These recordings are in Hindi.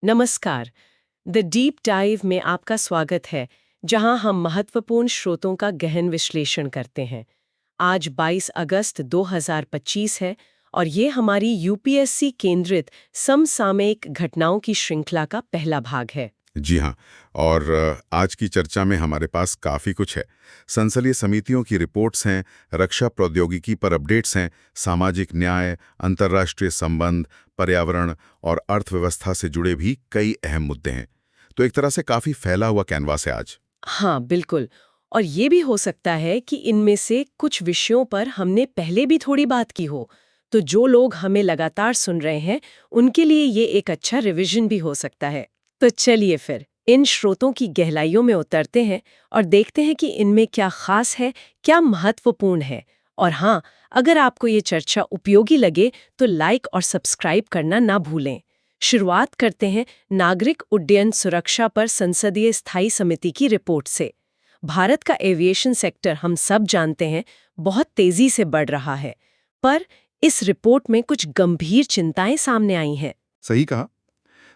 नमस्कार। द डीप डाइव में आपका स्वागत है, जहां हम महत्वपूर्ण स्रोतों का गहन विश्लेषण करते हैं। आज 22 अगस्त 2025 है और ये हमारी यूपीएससी केंद्रित समसामयिक घटनाओं की श्रृंखला का पहला भाग है। जी हाँ। और आज की चर्चा में हमारे पास काफ़ी कुछ है। संसदीय समितियों की रिपोर्ट्स हैं, रक्षा प्रौद्योगिकी पर अपडेट्स हैं, सामाजिक न्याय, अंतर्राष्ट्रीय संबंध, पर्यावरण और अर्थव्यवस्था से जुड़े भी कई अहम मुद्दे हैं। तो एक तरह से काफ़ी फैला हुआ कैनवास है आज। हाँ, बिल्कुल। और ये भी हो सकता है कि इनमें से कुछ विषयों पर हमने पहले भी थोड़ी बात की हो, तो जो लोग हमें लगातार सुन रहे हैं, उनके लिए ये एक अच्छा रिवीजन भी हो सकता है। तो चलिए फिर इन स्रोतों की गहराइयों में उतरते हैं और देखते हैं कि इनमें क्या खास है, क्या महत्वपूर्ण है। और हाँ, अगर आपको ये चर्चा उपयोगी लगे तो लाइक और सब्सक्राइब करना ना भूलें। शुरुआत करते हैं नागरिक उड्डयन सुरक्षा पर संसदीय स्थायी समिति की रिपोर्ट से। भारत का एविएशन सेक्टर हम सब जानते हैं बहुत तेजी से बढ़ रहा है, पर इस रिपोर्ट में कुछ गंभीर चिंताएं सामने आई हैं। सही कहा।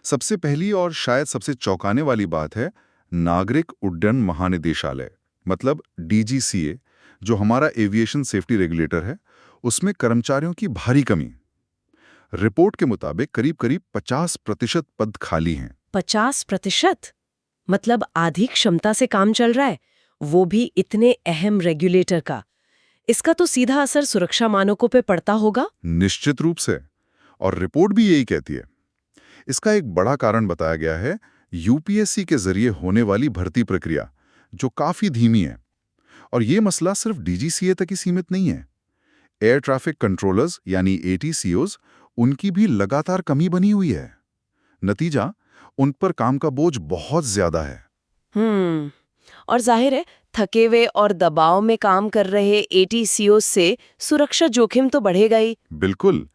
सबसे पहली और शायद सबसे चौंकाने वाली बात है नागरिक उड्डयन महानिदेशालय, मतलब डीजीसीए, जो हमारा एविएशन सेफ्टी रेगुलेटर है, उसमें कर्मचारियों की भारी कमी। रिपोर्ट के मुताबिक करीब करीब 50% पद खाली हैं। 50%? मतलब आधी क्षमता से काम चल रहा है, वो भी इतने अहम रेगुलेटर का। इसका तो सीधा असर सुरक्षा मानकों पे पड़ता होगा। निश्चित रूप से। और रिपोर्ट भी यही कहती है। इसका एक बड़ा कारण बताया गया है यूपीएससी के जरिए होने वाली भर्ती प्रक्रिया, जो काफी धीमी है। और ये मसला सिर्फ डीजीसीए तक ही सीमित नहीं है। एयर ट्रैफिक कंट्रोलर्स यानी एटीसीओज, उनकी भी लगातार कमी बनी हुई है। नतीजा, उन पर काम का बोझ बहुत ज्यादा है। हम्म और जाहिर है, थके हुए और दबाव में काम कर रहे एटीसीओ से सुरक्षा जोखिम तो बढ़ेगा ही। बिल्कुल।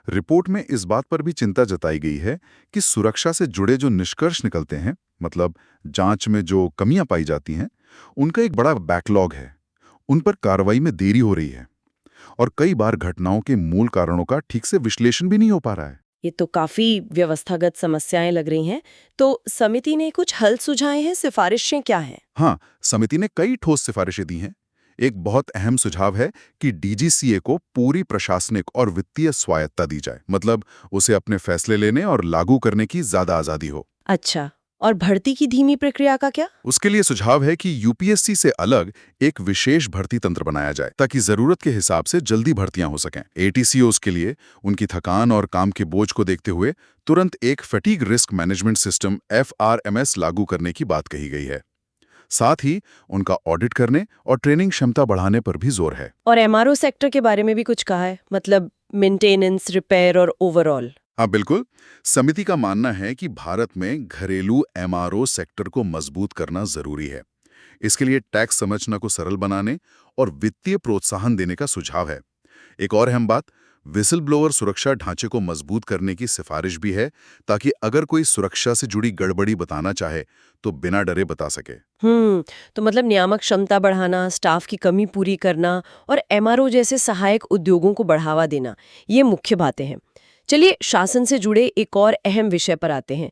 रिपोर्ट में इस बात पर भी चिंता जताई गई है कि सुरक्षा से जुड़े जो निष्कर्ष निकलते हैं, मतलब जांच में जो कमियां पाई जाती हैं, उनका एक बड़ा बैकलॉग है। उन पर कार्रवाई में देरी हो रही है और कई बार घटनाओं के मूल कारणों का ठीक से विश्लेषण भी नहीं हो पा रहा है। ये तो काफी व्यवस्थागत समस्याएं लग रही हैं। तो समिति ने कुछ हल सुझाए हैं, सिफारिशें क्या हैं? हाँ, समिति ने कई ठोस सिफारिशें दी हैं। एक बहुत अहम सुझाव है कि डीजीसीए को पूरी प्रशासनिक और वित्तीय स्वायत्तता दी जाए, मतलब उसे अपने फैसले लेने और लागू करने की ज्यादा आजादी हो। अच्छा, और भर्ती की धीमी प्रक्रिया का क्या? उसके लिए सुझाव है कि यूपीएससी से अलग एक विशेष भर्ती तंत्र बनाया जाए, ताकि जरूरत के हिसाब से जल्दी भर्तियां हो सकें। एटीसीओज के लिए उनकी थकान और काम के बोझ को देखते हुए तुरंत एक फटीग रिस्क मैनेजमेंट सिस्टम एफआरएमएस लागू करने की बात कही गई है। साथ ही उनका ऑडिट करने और ट्रेनिंग क्षमता बढ़ाने पर भी जोर है। और एमआरओ सेक्टर के बारे में भी कुछ कहा है, मतलब मेंटेनेंस, रिपेयर और ओवरऑल। हाँ बिल्कुल। समिति का मानना है कि भारत में घरेलू एमआरओ सेक्टर को मजबूत करना जरूरी है। इसके लिए टैक्स संरचना को सरल बनाने और वित्तीय प्रोत्साहन देने का सुझाव है। एक और अहम बात, विसल ब्लोअर सुरक्षा ढांचे को मजबूत करने की सिफारिश भी है, ताकि अगर कोई सुरक्षा से जुड़ी गड़बड़ी बताना चाहे तो बिना डरे बता सके। तो मतलब नियामक क्षमता बढ़ाना, स्टाफ की कमी पूरी करना और एमआरओ जैसे सहायक उद्योगों को बढ़ावा देना, ये मुख्य बातें हैं। चलिए शासन से जुड़े एक और अहम विषय पर आते हैं।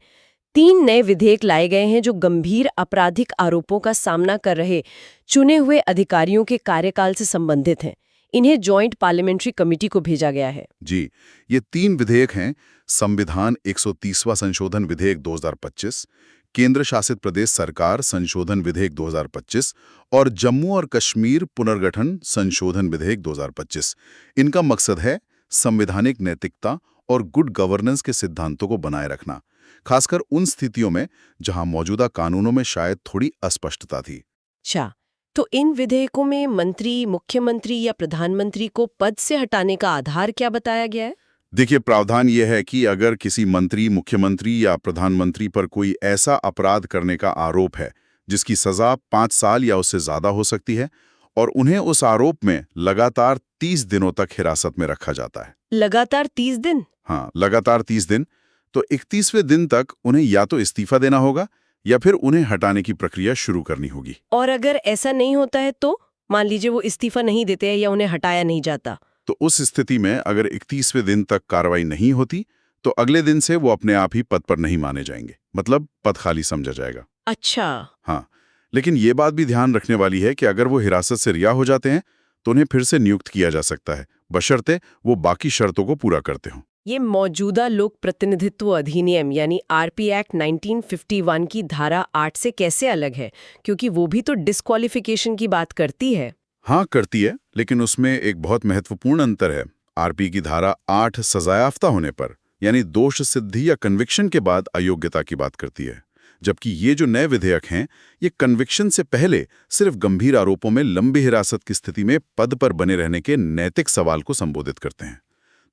3 नए विधेयक लाए गए हैं जो गंभीर आपराधिक आरोपों का सामना कर रहे चुने हुए अधिकारियों के कार्यकाल से संबंधित हैं। इन्हें जॉइंट पार्लियामेंट्री कमेटी को भेजा गया है। जी, ये 3 विधेयक हैं। संविधान 130वां संशोधन विधेयक 2025, केंद्र शासित प्रदेश सरकार संशोधन विधेयक 2025 और जम्मू और कश्मीर पुनर्गठन संशोधन विधेयक 2025। इनका मकसद है संवैधानिक नैतिकता और गुड गवर्नेंस के सिद्धांतों को बनाए रखना, खासकर उन स्थितियों में जहां मौजूदा कानूनों में शायद थोड़ी अस्पष्टता थी। अच्छा, तो इन विधेयकों में मंत्री, मुख्यमंत्री या प्रधानमंत्री को पद से हटाने का आधार क्या बताया गया है? देखिए, प्रावधान यह है कि अगर किसी मंत्री, मुख्यमंत्री या प्रधानमंत्री पर कोई ऐसा अपराध करने का आरोप है जिसकी सजा 5 साल या उससे ज्यादा हो सकती है, और उन्हें उस आरोप में लगातार 30 दिनों तक हिरासत में रखा जाता है। लगातार 30 दिन? हाँ, लगातार 30 दिन। तो 31वें दिन तक उन्हें या तो इस्तीफा देना होगा या फिर उन्हें हटाने की प्रक्रिया शुरू करनी होगी। और अगर ऐसा नहीं होता है तो? मान लीजिए वो इस्तीफा नहीं देते हैं या उन्हें हटाया नहीं जाता। तो उस स्थिति में अगर 31वें दिन तक कार्रवाई नहीं होती, तो अगले दिन से वो अपने आप ही पद पर नहीं माने जाएंगे, मतलब पद खाली समझा जाएगा। अच्छा। हाँ, लेकिन ये बात भी ध्यान रखने वाली है कि अगर वो हिरासत से रिहा हो जाते हैं तो उन्हें फिर से नियुक्त किया जा सकता है, बशर्ते वो बाकी शर्तों को पूरा करते हों। ये मौजूदा लोक प्रतिनिधित्व अधिनियम यानी आरपी एक्ट 1951 की धारा 8 से कैसे अलग है, क्योंकि वो भी तो डिस्क्वालिफिकेशन की बात करती है। हाँ करती है, लेकिन उसमें एक बहुत महत्वपूर्ण अंतर है। आरपी की धारा 8 सजायाफ्ता होने पर, यानी दोष सिद्धि या कन्विक्शन के बाद अयोग्यता की बात करती है, जबकि ये जो नए विधेयक हैं ये कन्विक्शन से पहले सिर्फ गंभीर आरोपों में लंबी हिरासत की स्थिति में पद पर बने रहने के नैतिक सवाल को संबोधित करते हैं।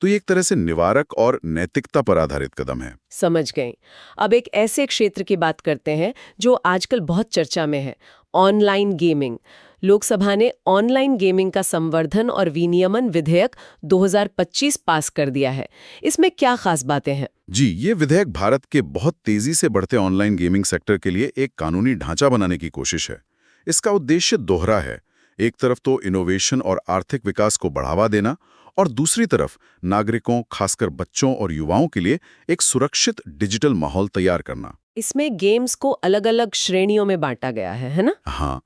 तो ये एक तरह से निवारक और नैतिकता पर आधारित कदम है। समझ गए। अब एक ऐसे क्षेत्र की बात करते हैं जो आजकल बहुत चर्चा में है, ऑनलाइन गेमिंग। लोकसभा ने ऑनलाइन गेमिंग का संवर्धन और विनियमन विधेयक 2025 पास कर दिया है। इसमें क्या खास बातें हैं? जी, ये विधेयक भारत के बहुत तेजी से बढ़ते ऑनलाइन गेमिंग सेक्टर के लिए एक कानूनी ढांचा बनाने की कोशिश है। इसका उद्देश्य दोहरा है। एक तरफ तो इनोवेशन और आर्थिक विकास को बढ़ावा देना, और दूसरी तरफ नागरिकों, खासकर बच्चों और युवाओं के लिए एक सुरक्षित डिजिटल माहौल तैयार करना। इसमें गेम्स को अलग-अलग श्रेणियों में बांटा गया है ना? हाँ,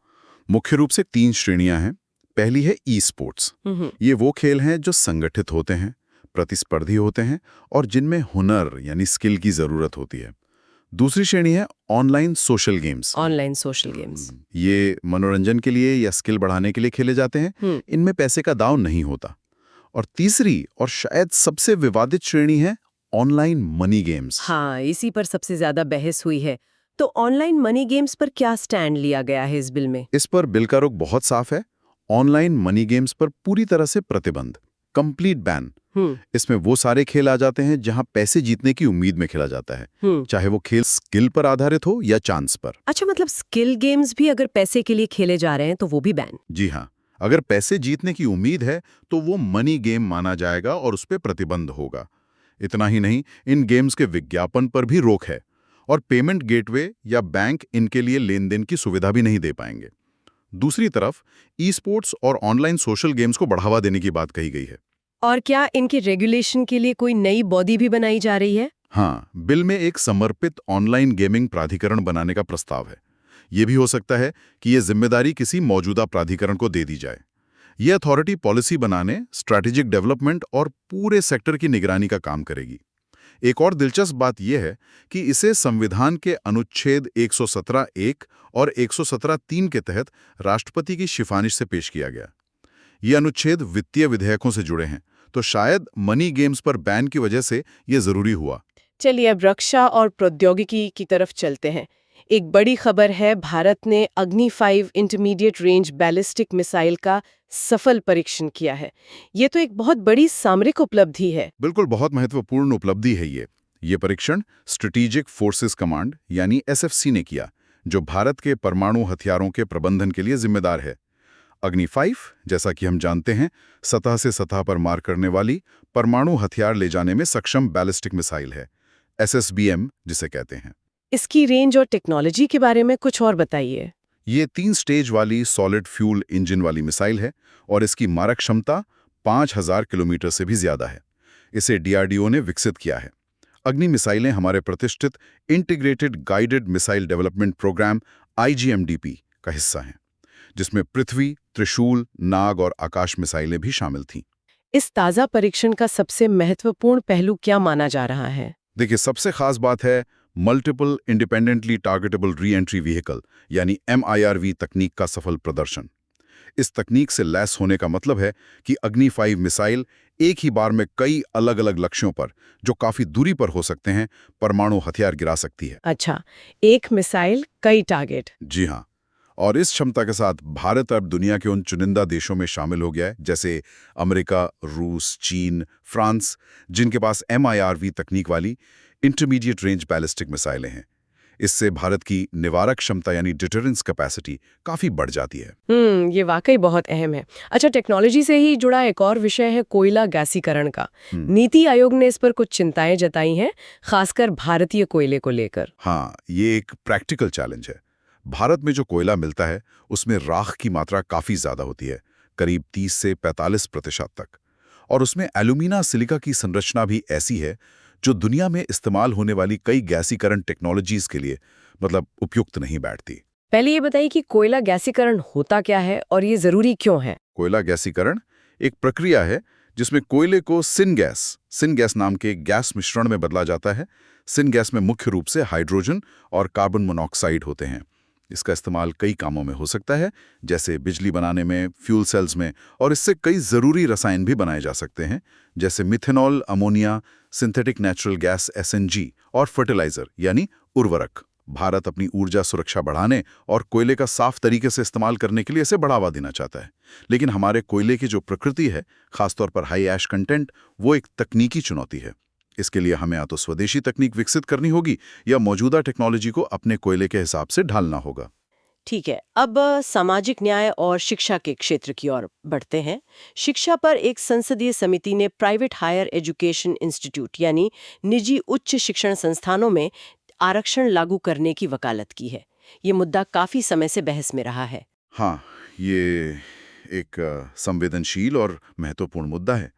मुख्य रूप से 3 श्रेणियां हैं। पहली है ई स्पोर्ट्स। ये वो खेल हैं जो संगठित होते हैं, प्रतिस्पर्धी होते हैं और जिनमें हुनर यानी स्किल की जरूरत होती है। दूसरी श्रेणी है online social games. Online social games. ये मनोरंजन के लिए या स्किल बढ़ाने के लिए खेले जाते हैं। इनमें पैसे का दांव नहीं होता। और तीसरी और शायद सबसे विवादित श्रेणी है ऑनलाइन मनी गेम्स। हाँ, इसी पर सबसे ज्यादा बहस हुई है। तो ऑनलाइन मनी गेम्स पर क्या स्टैंड लिया गया है इस बिल में? इस पर बिल का रुख बहुत साफ है। ऑनलाइन मनी गेम्स पर पूरी तरह से प्रतिबंध, कंप्लीट बैन। इसमें वो सारे खेल आ जाते हैं जहां पैसे जीतने की उम्मीद में खेला जाता है, चाहे वो खेल स्किल पर आधारित हो या चांस पर। अच्छा, मतलब स्किल गेम्स भी अगर पैसे के लिए खेले जा रहे हैं तो वो भी बैन? जी हाँ, अगर पैसे जीतने की उम्मीद है तो वो मनी गेम माना जाएगा और उस पर प्रतिबंध होगा। इतना ही नहीं, इन गेम्स के विज्ञापन पर भी रोक है और पेमेंट गेटवे या बैंक इनके लिए लेन देन की सुविधा भी नहीं दे पाएंगे। दूसरी तरफ ई स्पोर्ट्स और ऑनलाइन सोशल गेम्स को बढ़ावा देने की बात कही गई है। और क्या इनके रेगुलेशन के लिए कोई नई बॉडी भी बनाई जा रही है? हाँ, बिल में एक समर्पित ऑनलाइन गेमिंग प्राधिकरण बनाने का प्रस्ताव है। ये भी हो सकता है कि ये जिम्मेदारी किसी मौजूदा प्राधिकरण को दे दी जाए। ये अथॉरिटी पॉलिसी बनाने, स्ट्रैटेजिक डेवलपमेंट और पूरे सेक्टर की निगरानी का काम करेगी। एक और दिलचस्प बात यह है कि इसे संविधान के अनुच्छेद 117(1) और 117(3) के तहत राष्ट्रपति की सिफारिश से पेश किया गया। ये अनुच्छेद वित्तीय विधेयकों से जुड़े हैं, तो शायद मनी गेम्स पर बैन की वजह से ये जरूरी हुआ। चलिए अब रक्षा और प्रौद्योगिकी की तरफ चलते हैं। एक बड़ी खबर है, भारत ने अग्नि 5 इंटरमीडिएट रेंज बैलिस्टिक मिसाइल का सफल परीक्षण किया है। ये तो एक बहुत बड़ी सामरिक उपलब्धि है। बिल्कुल, बहुत महत्वपूर्ण उपलब्धि है ये परीक्षण स्ट्रेटेजिक फोर्सेस कमांड यानी एसएफसी ने किया, जो भारत के परमाणु हथियारों के प्रबंधन के लिए जिम्मेदार है। अग्नि 5, जैसा कि हम जानते हैं, सतह से सतह पर मार करने वाली परमाणु हथियार ले जाने में सक्षम बैलिस्टिक मिसाइल है, SSBM जिसे कहते हैं। इसकी रेंज और टेक्नोलॉजी के बारे में कुछ और बताइए। ये 3 स्टेज वाली सॉलिड फ्यूल इंजन वाली मिसाइल है और इसकी मारक क्षमता 5000 किलोमीटर से भी ज्यादा है। इसे DRDO ने विकसित किया है। अग्नि मिसाइलें हमारे प्रतिष्ठित integrated guided missile development programme IGMDP का हिस्सा हैं, जिसमें पृथ्वी, त्रिशूल, नाग और आकाश मिसाइलें भी शामिल थीं। इस ताज़ा परीक्षण का सबसे महत्वपूर्ण पहलू क्या माना जा रहा है? देखिए, सबसे खास बात है multiple independently targetable re entry vehicle यानी MIRV तकनीक का सफल प्रदर्शन। इस तकनीक से लैस होने का मतलब है कि अग्नि 5 मिसाइल एक ही बार में कई अलग अलग लक्ष्यों पर, जो काफी दूरी पर हो सकते हैं, परमाणु हथियार गिरा सकती है। अच्छा, एक मिसाइल कई टारगेट। जी हाँ, और इस क्षमता के साथ भारत अब दुनिया के उन चुनिंदा देशों में शामिल हो गया है, जैसे अमेरिका, रूस, चीन, फ्रांस, जिनके पास MIRV तकनीक वाली इंटरमीडिएट रेंज बैलिस्टिक मिसाइलें हैं। इससे भारत की निवारक क्षमता यानी डिटरेंस कैपेसिटी काफी बढ़ जाती है। ये वाकई बहुत अहम है। अच्छा, टेक्नोलॉजी से ही जुड़ा एक और विषय है कोयला गैसीकरण का। नीति आयोग ने इस पर कुछ चिंताएं जताई हैं, खासकर भारतीय कोयले को लेकर। हाँ, ये एक प्रैक्टिकल चैलेंज है। भारत में जो कोयला मिलता है उसमें राख की मात्रा काफी ज्यादा होती है, करीब 30 से 45% तक, और उसमें एल्यूमिना सिलिका की संरचना भी ऐसी है जो दुनिया में इस्तेमाल होने वाली कई गैसीकरण टेक्नोलॉजीज के लिए मतलब उपयुक्त नहीं बैठती। पहले ये बताइए कि कोयला गैसीकरण होता क्या है और ये जरूरी क्यों है? कोयला गैसीकरण एक प्रक्रिया है जिसमें कोयले को सिनगैस नाम के गैस मिश्रण में बदला जाता है। सिनगैस में मुख्य रूप से हाइड्रोजन और कार्बन मोनोऑक्साइड होते हैं। इसका इस्तेमाल कई कामों में हो सकता है, जैसे बिजली बनाने में, फ्यूल सेल्स में, और इससे कई ज़रूरी रसायन भी बनाए जा सकते हैं, जैसे methanol, ammonia, synthetic natural gas (SNG) और फर्टिलाइजर यानी उर्वरक। भारत अपनी ऊर्जा सुरक्षा बढ़ाने और कोयले का साफ तरीके से इस्तेमाल करने के लिए इसे बढ़ावा देना चाहता है। लेकिन हमारे कोयले की जो प्रकृति है, खासतौर पर हाई ऐश कंटेंट, वो एक तकनीकी चुनौती है। इसके लिए हमें या तो स्वदेशी तकनीक विकसित करनी होगी या मौजूदा टेक्नोलॉजी को अपने कोयले के हिसाब से ढालना होगा। ठीक है, अब सामाजिक न्याय और शिक्षा के क्षेत्र की ओर बढ़ते हैं। शिक्षा पर एक संसदीय समिति ने प्राइवेट हायर एजुकेशन इंस्टीट्यूट यानी निजी उच्च शिक्षण संस्थानों में आरक्षण लागू करने की वकालत की है। ये मुद्दा काफी समय से बहस में रहा है। हाँ, ये एक संवेदनशील और महत्वपूर्ण मुद्दा है।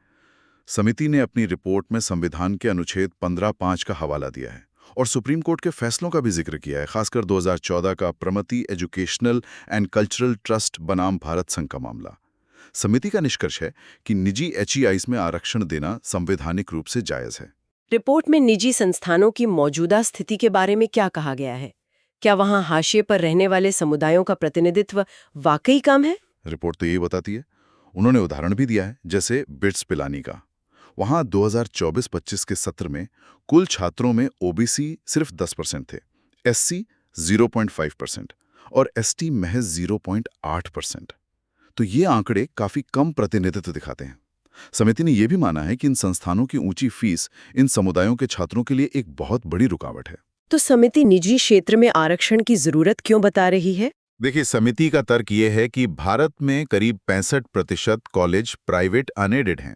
समिति ने अपनी रिपोर्ट में संविधान के अनुच्छेद 15(5) का हवाला दिया है और सुप्रीम कोर्ट के फैसलों का भी जिक्र किया है, खासकर 2014 का Pramati educational and cultural trust बनाम भारत संघ का मामला। समिति का निष्कर्ष है कि निजी HEIs में आरक्षण देना संवैधानिक रूप से जायज है। रिपोर्ट में निजी संस्थानों की मौजूदा स्थिति के बारे में क्या कहा गया है? क्या वहां हाशिए पर रहने वाले समुदायों का प्रतिनिधित्व वाकई कम है? रिपोर्ट तो यही बताती है। उन्होंने उदाहरण भी दिया है, जैसे बिट्स पिलानी का। वहां 2024-25 के सत्र में कुल छात्रों में OBC सिर्फ 10% थे, SC 0.5% और ST महज 0.8%। तो ये आंकड़े काफी कम प्रतिनिधित्व दिखाते हैं। समिति ने यह भी माना है कि इन संस्थानों की ऊंची फीस इन समुदायों के छात्रों के लिए एक बहुत बड़ी रुकावट है। तो समिति निजी क्षेत्र में आरक्षण की जरूरत क्यों बता रही है? देखिए, समिति का तर्क ये है कि भारत में करीब 65% कॉलेज प्राइवेट अनएडेड हैं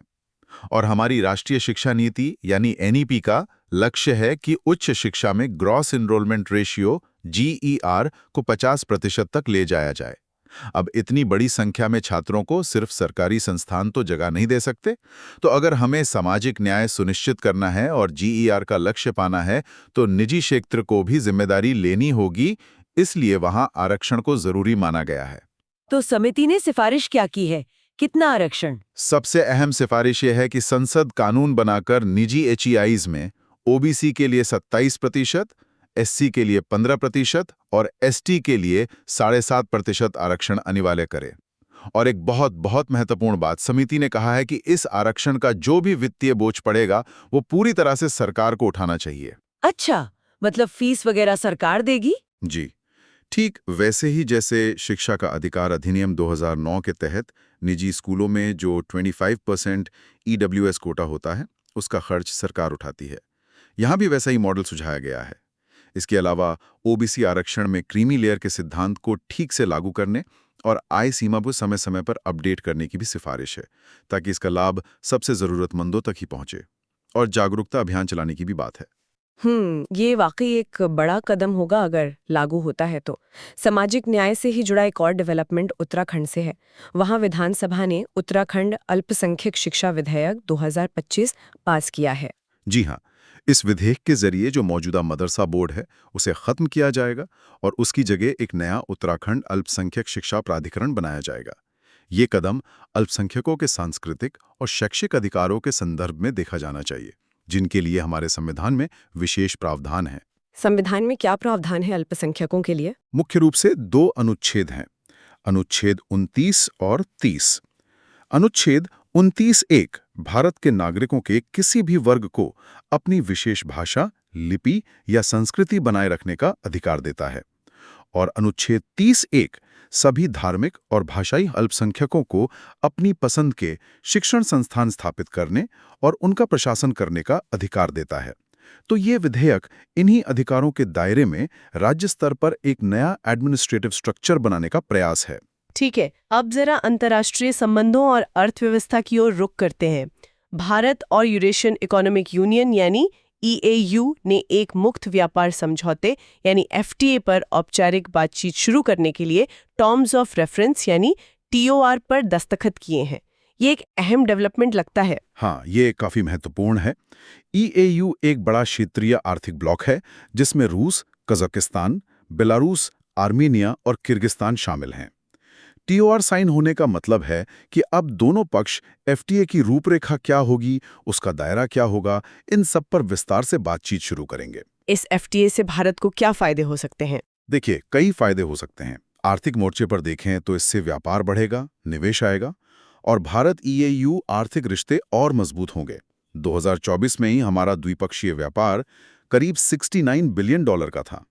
और हमारी राष्ट्रीय शिक्षा नीति यानी NEP का लक्ष्य है कि उच्च शिक्षा में ग्रॉस एनरोलमेंट रेशियो GER को 50% तक ले जाया जाए। अब इतनी बड़ी संख्या में छात्रों को सिर्फ सरकारी संस्थान तो जगह नहीं दे सकते, तो अगर हमें सामाजिक न्याय सुनिश्चित करना है और GER का लक्ष्य पाना है तो निजी क्षेत्र को भी जिम्मेदारी लेनी होगी। इसलिए वहां आरक्षण को जरूरी माना गया है। तो समिति ने सिफारिश क्या की है? कितना आरक्षण? सबसे अहम सिफारिश यह है कि संसद कानून बनाकर निजी HEIs में OBC के लिए 27%, SC के लिए 15% और ST के लिए 7.5% आरक्षण अनिवार्य करे। और एक बहुत बहुत महत्वपूर्ण बात, समिति ने कहा है कि इस आरक्षण का जो भी वित्तीय बोझ पड़ेगा वो पूरी तरह से सरकार को उठाना चाहिए। अच्छा, मतलब फीस वगैरह सरकार देगी? जी, ठीक वैसे ही जैसे शिक्षा का अधिकार अधिनियम 2009 के तहत निजी स्कूलों में जो 25% EWS कोटा होता है, उसका खर्च सरकार उठाती है। यहाँ भी वैसा ही मॉडल सुझाया गया है। इसके अलावा OBC आरक्षण में क्रीमी लेयर के सिद्धांत को ठीक से लागू करने और आय सीमा को समय समय पर अपडेट करने की भी सिफारिश है, ताकि इसका लाभ सबसे ज़रूरतमंदों तक ही पहुंचे। और जागरूकता अभियान चलाने की भी बात है। ये वाकई एक बड़ा कदम होगा अगर लागू होता है तो। सामाजिक न्याय से ही जुड़ा एक और डेवलपमेंट उत्तराखंड से है। वहां विधानसभा ने उत्तराखंड अल्पसंख्यक शिक्षा विधेयक 2025 पास किया है। जी हाँ, इस विधेयक के जरिए जो मौजूदा मदरसा बोर्ड है उसे खत्म किया जाएगा और उसकी जगह एक नया उत्तराखंड अल्पसंख्यक शिक्षा प्राधिकरण बनाया जाएगा। ये कदम अल्पसंख्यकों के सांस्कृतिक और शैक्षिक अधिकारों के संदर्भ में देखा जाना चाहिए, जिनके लिए हमारे संविधान में विशेष प्रावधान है। संविधान में क्या प्रावधान है अल्पसंख्यकों के लिए? मुख्य रूप से 2 अनुच्छेद हैं, अनुच्छेद 29 और 30। अनुच्छेद 29(1) भारत के नागरिकों के किसी भी वर्ग को अपनी विशेष भाषा, लिपि या संस्कृति बनाए रखने का अधिकार देता है और अनुच्छेद 30(1) सभी धार्मिक और भाषाई अल्पसंख्यकों को अपनी पसंद के शिक्षण संस्थान स्थापित करने और उनका प्रशासन करने का अधिकार देता है। तो ये विधेयक इन्हीं अधिकारों के दायरे में राज्य स्तर पर एक नया एडमिनिस्ट्रेटिव स्ट्रक्चर बनाने का प्रयास है। ठीक है, अब जरा अंतर्राष्ट्रीय संबंधों और अर्थव्यवस्था की ओर रुख करते हैं। भारत और यूरेशियन इकोनॉमिक यूनियन यानी EAU ने एक मुक्त व्यापार समझौते यानी FTA पर औपचारिक बातचीत शुरू करने के लिए टर्म्स ऑफ रेफरेंस यानी TOR पर दस्तखत किए हैं। ये एक अहम डेवलपमेंट लगता है। हाँ, ये काफी महत्वपूर्ण है। ईएयू एक बड़ा क्षेत्रीय आर्थिक ब्लॉक है जिसमें रूस, कजाकिस्तान, बेलारूस, आर्मीनिया और किर्गिस्तान शामिल हैं। टीओआर साइन होने का मतलब है कि अब दोनों पक्ष एफटीए की रूपरेखा क्या होगी, उसका दायरा क्या होगा, इन सब पर विस्तार से बातचीत शुरू करेंगे। इस एफटीए से भारत को क्या फायदे हो सकते हैं? देखिए, कई फायदे हो सकते हैं। आर्थिक मोर्चे पर देखें तो इससे व्यापार बढ़ेगा, निवेश आएगा और भारत ईएयू आर्थिक रिश्ते और मजबूत होंगे। 2024 में ही हमारा द्विपक्षीय व्यापार करीब $69 बिलियन का था।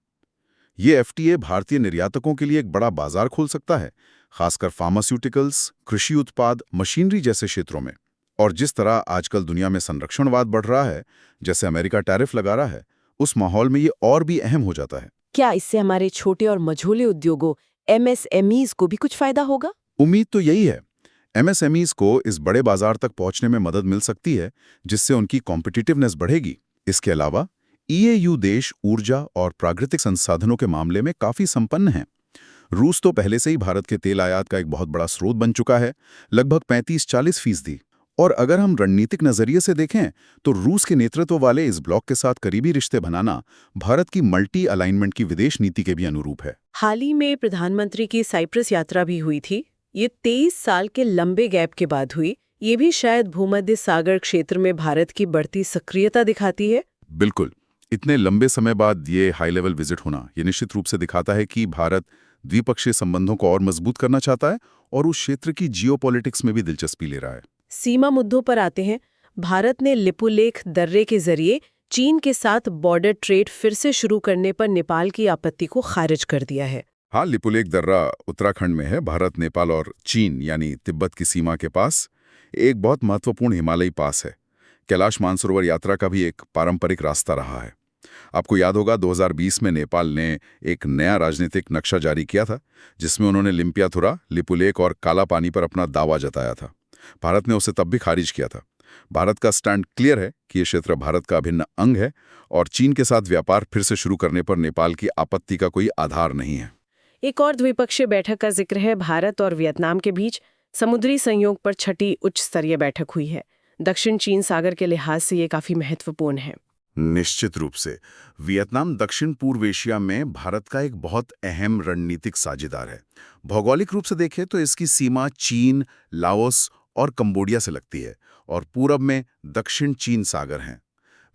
ये एफटीए भारतीय निर्यातकों के लिए एक बड़ा बाजार खोल सकता है, खासकर फार्मास्यूटिकल्स, कृषि उत्पाद, मशीनरी जैसे क्षेत्रों में। और जिस तरह आजकल दुनिया में संरक्षणवाद बढ़ रहा है, जैसे अमेरिका टैरिफ लगा रहा है, उस माहौल में ये और भी अहम हो जाता है। क्या इससे हमारे छोटे और मझोले उद्योगों एमएसएमईज को भी कुछ फायदा होगा? उम्मीद तो यही है। एमएसएमईज को इस बड़े बाजार तक पहुंचने में मदद मिल सकती है, जिससे उनकी कॉम्पिटिटिवनेस बढ़ेगी। इसके अलावा ईएयू देश ऊर्जा और प्राकृतिक संसाधनों के मामले में काफी संपन्न हैं। रूस तो पहले से ही भारत के तेल आयात का एक बहुत बड़ा स्रोत बन चुका है, लगभग 35-40%। और अगर हम रणनीतिक नजरिए से देखें तो रूस के नेतृत्व वाले इस ब्लॉक के साथ करीबी रिश्ते बनाना भारत की मल्टी अलाइनमेंट की विदेश नीति के भी अनुरूप है। हाल ही में प्रधानमंत्री की साइप्रस यात्रा भी हुई थी। ये 23 साल के लंबे गैप के बाद हुई। ये भी शायद भूमध्य सागर क्षेत्र में भारत की बढ़ती सक्रियता दिखाती है। बिल्कुल, इतने लंबे समय बाद ये हाई लेवल विजिट होना ये निश्चित रूप से दिखाता है कि भारत द्विपक्षीय संबंधों को और मजबूत करना चाहता है और उस क्षेत्र की जियोपॉलिटिक्स में भी दिलचस्पी ले रहा है। सीमा मुद्दों पर आते हैं। भारत ने लिपुलेख दर्रे के जरिए चीन के साथ बॉर्डर ट्रेड फिर से शुरू करने पर नेपाल की आपत्ति को खारिज कर दिया है। हाँ, लिपुलेख दर्रा उत्तराखंड में है। भारत, नेपाल और चीन यानी तिब्बत की सीमा के पास एक बहुत महत्वपूर्ण हिमालयी पास है। कैलाश मानसरोवर यात्रा का भी एक पारंपरिक रास्ता रहा है। आपको याद होगा 2020 में नेपाल ने एक नया राजनीतिक नक्शा जारी किया था, जिसमें उन्होंने लिम्पियाथुरा, लिपुलेख और काला पानी पर अपना दावा जताया था। भारत ने उसे तब भी खारिज किया था। भारत का स्टैंड क्लियर है कि यह क्षेत्र भारत का अभिन्न अंग है और चीन के साथ व्यापार फिर से शुरू करने पर नेपाल की आपत्ति का कोई आधार नहीं है। एक और द्विपक्षीय बैठक का जिक्र है। भारत और वियतनाम के बीच समुद्री सहयोग पर छठी उच्च स्तरीय बैठक हुई है। दक्षिण चीन सागर के लिहाज से ये काफी महत्वपूर्ण है। निश्चित रूप से वियतनाम दक्षिण पूर्व एशिया में भारत का एक बहुत अहम रणनीतिक साझेदार है। भौगोलिक रूप से देखें तो इसकी सीमा चीन, लाओस और कंबोडिया से लगती है और पूरब में दक्षिण चीन सागर हैं।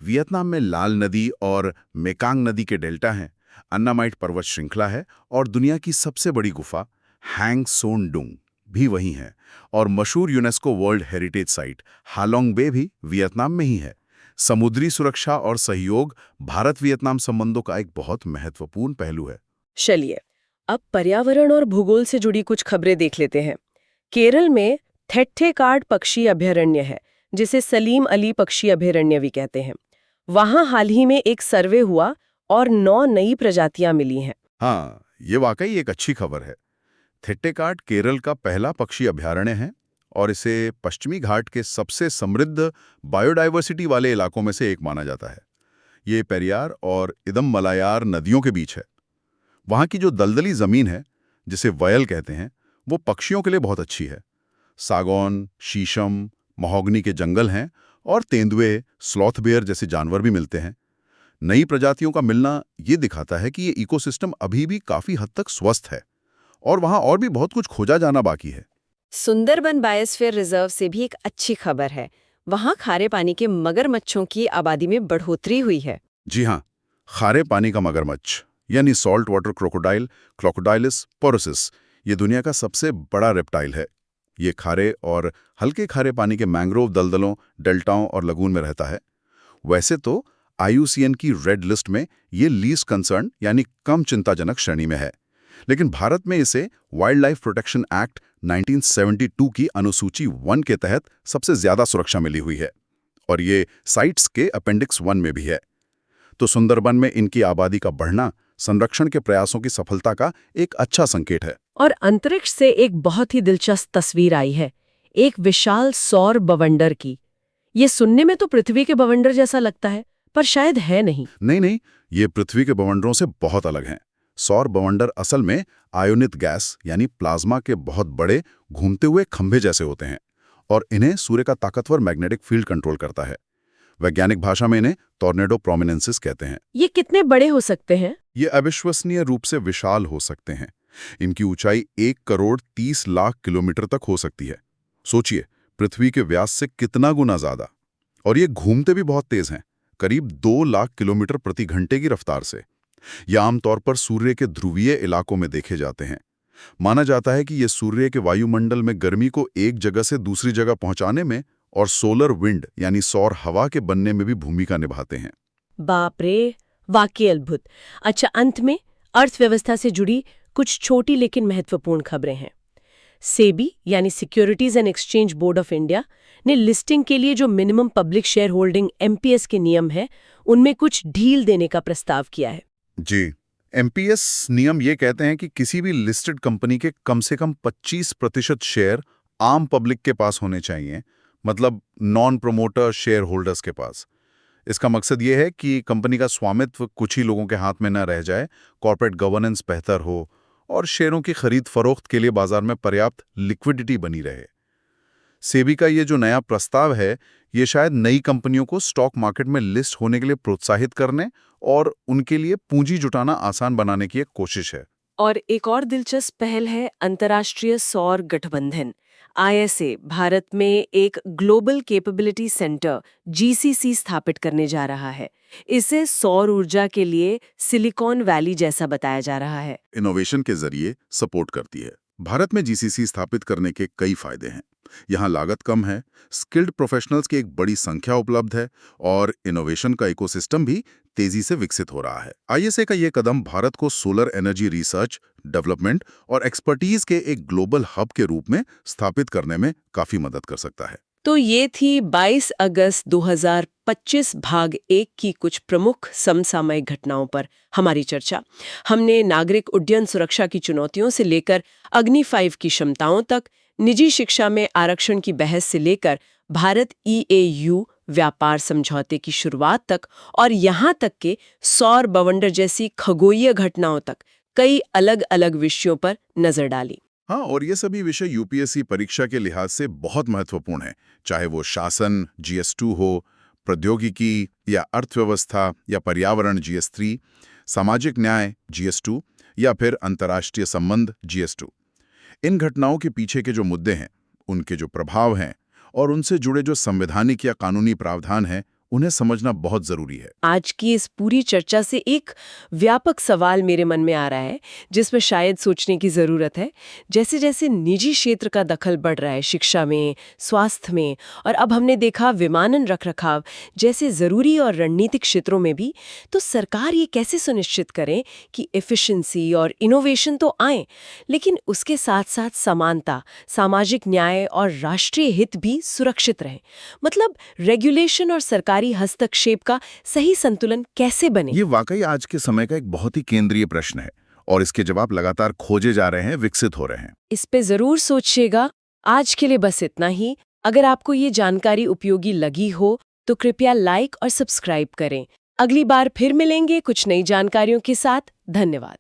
वियतनाम में लाल नदी और मेकांग नदी के डेल्टा हैं, अन्नामाइट पर्वत श्रृंखला है और दुनिया की सबसे बड़ी गुफा हैंग सोन डुंग भी वहीं है और मशहूर UNESCO world heritage site Halong Bay भी वियतनाम में ही है। समुद्री सुरक्षा और सहयोग भारत वियतनाम संबंधों का एक बहुत महत्वपूर्ण पहलू है। चलिए, अब पर्यावरण और भूगोल से जुड़ी कुछ खबरें देख लेते हैं। केरल में थेट्टेकाड पक्षी अभयारण्य है, जिसे सलीम अली पक्षी अभयारण्य भी कहते हैं। वहां हाल ही में एक सर्वे हुआ और 9 नई प्रजातियां मिली हैं। हाँ, ये वाकई एक अच्छी खबर है। थेट्टेकाड केरल का पहला पक्षी अभयारण्य है और इसे पश्चिमी घाट के सबसे समृद्ध बायोडायवर्सिटी वाले इलाकों में से एक माना जाता है। ये पेरियार और इदम-मलायार नदियों के बीच है। वहाँ की जो दलदली ज़मीन है, जिसे वयल कहते हैं, वो पक्षियों के लिए बहुत अच्छी है। सागौन, शीशम, महोगनी के जंगल हैं और तेंदुए, स्लॉथ बेयर जैसे जानवर भी मिलते हैं। नई प्रजातियों का मिलना ये दिखाता है कि ये इकोसिस्टम अभी भी काफ़ी हद तक स्वस्थ है और वहाँ और भी बहुत कुछ खोजा जाना बाकी है। सुंदरबन बायोस्फीयर रिजर्व से भी एक अच्छी खबर है। वहां खारे पानी के मगरमच्छों की आबादी में बढ़ोतरी हुई है। जी हाँ, खारे पानी का मगरमच्छ यानी सॉल्ट वाटर क्रोकोडाइल, क्रोकोडाइलिस पोरोसिस, ये दुनिया का सबसे बड़ा रेप्टाइल है। ये खारे और हल्के खारे पानी के मैंग्रोव दलदलों, डेल्टाओं और लगून में रहता है। वैसे तो IUCN की रेड लिस्ट में ये लीस्ट कंसर्न यानी कम चिंताजनक श्रेणी में है, लेकिन भारत में इसे वाइल्ड लाइफ प्रोटेक्शन एक्ट 1972 की अनुसूची 1 के तहत सबसे ज्यादा सुरक्षा मिली हुई है और ये साइट्स के अपेंडिक्स 1 में भी है। तो सुंदरबन में इनकी आबादी का बढ़ना संरक्षण के प्रयासों की सफलता का एक अच्छा संकेत है। और अंतरिक्ष से एक बहुत ही दिलचस्प तस्वीर आई है, एक विशाल सौर बवंडर की। ये सुनने में तो पृथ्वी के बवंडर जैसा लगता है, पर शायद है नहीं। नहीं, ये पृथ्वी के बवंडरों से बहुत अलग हैं। सौर बवंडर असल में आयोनित गैस यानी प्लाज्मा के बहुत बड़े घूमते हुए खंभे जैसे होते हैं और इन्हें सूर्य का ताकतवर मैग्नेटिक फील्ड कंट्रोल करता है। वैज्ञानिक भाषा में इन्हें टॉर्नेडो प्रोमिनेंसेस कहते हैं। ये कितने बड़े हो सकते हैं? ये अविश्वसनीय रूप से विशाल हो सकते हैं। इनकी ऊंचाई 1,30,00,000 किलोमीटर तक हो सकती है। सोचिए, पृथ्वी के व्यास से कितना गुना ज्यादा। और ये घूमते भी बहुत तेज हैं, करीब 2 लाख किलोमीटर प्रति घंटे की रफ्तार से। ये आमतौर पर सूर्य के ध्रुवीय इलाकों में देखे जाते हैं। माना जाता है कि ये सूर्य के वायुमंडल में गर्मी को एक जगह से दूसरी जगह पहुंचाने में और सोलर विंड यानी सौर हवा के बनने में भी भूमिका निभाते हैं। बाप रे, वाकई अद्भुत। अच्छा, अंत में अर्थव्यवस्था से जुड़ी कुछ छोटी लेकिन महत्वपूर्ण खबरें हैं। सेबी यानी securities and exchange board of India ने लिस्टिंग के लिए जो minimum public share holding MPS के नियम है, उनमें कुछ ढील देने का प्रस्ताव किया है। जी, MPS नियम ये कहते हैं कि किसी भी लिस्टेड कंपनी के कम से कम 25% शेयर आम पब्लिक के पास होने चाहिए, मतलब नॉन प्रोमोटर शेयर होल्डर्स के पास। इसका मकसद ये है कि कंपनी का स्वामित्व कुछ ही लोगों के हाथ में न रह जाए, कॉर्पोरेट गवर्नेंस बेहतर हो और शेयरों की खरीद फरोख्त के लिए बाजार में पर्याप्त लिक्विडिटी बनी रहे। सेबी का ये जो नया प्रस्ताव है, ये शायद नई कंपनियों को स्टॉक मार्केट में लिस्ट होने के लिए प्रोत्साहित करने और उनके लिए पूंजी जुटाना आसान बनाने की एक कोशिश है। और एक और दिलचस्प पहल है अंतर्राष्ट्रीय सौर गठबंधन ISA भारत में एक ग्लोबल कैपेबिलिटी सेंटर GCC स्थापित करने जा रहा है। इसे सौर ऊर्जा के लिए सिलिकॉन वैली जैसा बताया जा रहा है। इनोवेशन के जरिए सपोर्ट करती है। भारत में GCC स्थापित करने के कई फायदे हैं। यहाँ लागत कम है, स्किल्ड प्रोफेशनल्स की एक बड़ी संख्या उपलब्ध है और इनोवेशन का इकोसिस्टम भी तेजी से विकसित हो रहा है। ISA का ये कदम भारत को सोलर एनर्जी रिसर्च, डेवलपमेंट और एक्सपर्टीज के एक ग्लोबल हब के रूप में स्थापित करने में काफी मदद कर सकता है। तो ये थी 22 अगस्त 2025 भाग 1 की कुछ प्रमुख समसामयिक घटनाओं पर हमारी चर्चा। हमने नागरिक उड्डयन सुरक्षा की चुनौतियों से लेकर अग्नि 5 की क्षमताओं तक, निजी शिक्षा में आरक्षण की बहस से लेकर भारत EAU व्यापार समझौते की शुरुआत तक और यहाँ तक के सौर बवंडर जैसी खगोलीय घटनाओं तक कई अलग-अलग विषयों पर नजर डाली। हाँ, और ये सभी विषय UPSC परीक्षा के लिहाज से बहुत महत्वपूर्ण हैं, चाहे वो शासन GS2 हो, प्रौद्योगिकी या अर्थव्यवस्था या पर्यावरण GS3, सामाजिक न्याय GS2 या फिर अंतर्राष्ट्रीय संबंध GS2। इन घटनाओं के पीछे के जो मुद्दे हैं, उनके जो प्रभाव हैं और उनसे जुड़े जो संवैधानिक या कानूनी प्रावधान हैं, उन्हें समझना बहुत जरूरी है। आज की इस पूरी चर्चा से एक व्यापक सवाल मेरे मन में आ रहा है, जिसमें शायद सोचने की जरूरत है। जैसे जैसे निजी क्षेत्र का दखल बढ़ रहा है शिक्षा में, स्वास्थ्य में, और अब हमने देखा विमानन रखरखाव जैसे जरूरी और रणनीतिक क्षेत्रों में भी, तो सरकार ये कैसे सुनिश्चित करें कि एफिशिएंसी और इनोवेशन तो आए, लेकिन उसके साथ साथ समानता, सामाजिक न्याय और राष्ट्रीय हित भी सुरक्षित रहे। मतलब रेगुलेशन और सरकारी हस्तक्षेप का सही संतुलन कैसे बने? ये वाकई आज के समय का एक बहुत ही केंद्रीय प्रश्न है और इसके जवाब लगातार खोजे जा रहे हैं, विकसित हो रहे हैं। इस पे जरूर सोचिएगा। आज के लिए बस इतना ही। अगर आपको ये जानकारी उपयोगी लगी हो तो कृपया लाइक और सब्सक्राइब करें। अगली बार फिर मिलेंगे कुछ नई जानकारियों के साथ। धन्यवाद।